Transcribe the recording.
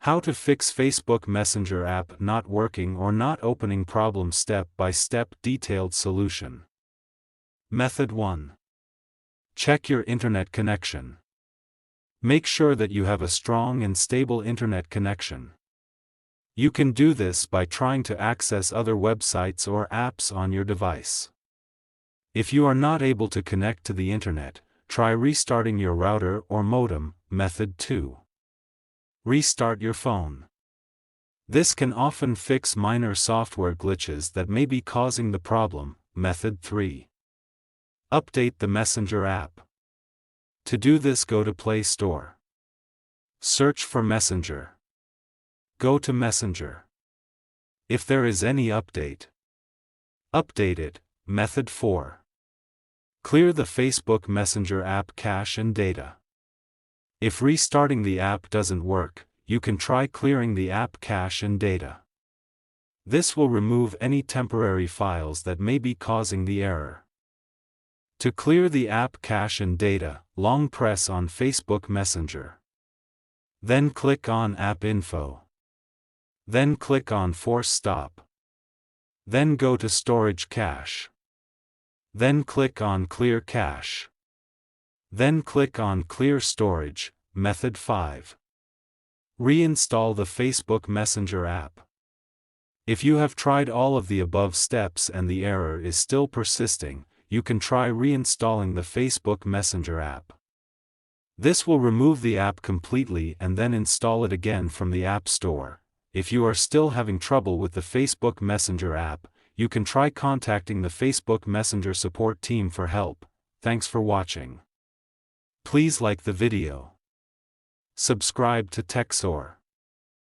How to fix Facebook Messenger app not working or not opening problem step-by-step detailed solution. Method 1. Check your internet connection. Make sure that you have a strong and stable internet connection. You can do this by trying to access other websites or apps on your device. If you are not able to connect to the internet, try restarting your router or modem. Method 2. Restart your phone. This can often fix minor software glitches that may be causing the problem. Method 3. Update the Messenger app. To do this, go to Play Store. Search for Messenger. Go to Messenger. If there is any update, update it. Method 4. Clear the Facebook Messenger app cache and data. If restarting the app doesn't work, you can try clearing the app cache and data. This will remove any temporary files that may be causing the error. To clear the app cache and data, long press on Facebook Messenger. Then click on App Info. Then click on Force Stop. Then go to Storage Cache. Then click on Clear Cache. Then click on Clear Storage. Method 5. Reinstall the Facebook Messenger app. If you have tried all of the above steps and the error is still persisting, you can try reinstalling the Facebook Messenger app. This will remove the app completely and then install it again from the App Store. If you are still having trouble with the Facebook Messenger app, you can try contacting the Facebook Messenger support team for help. Thanks for watching. Please like the video. Subscribe to TechSoar.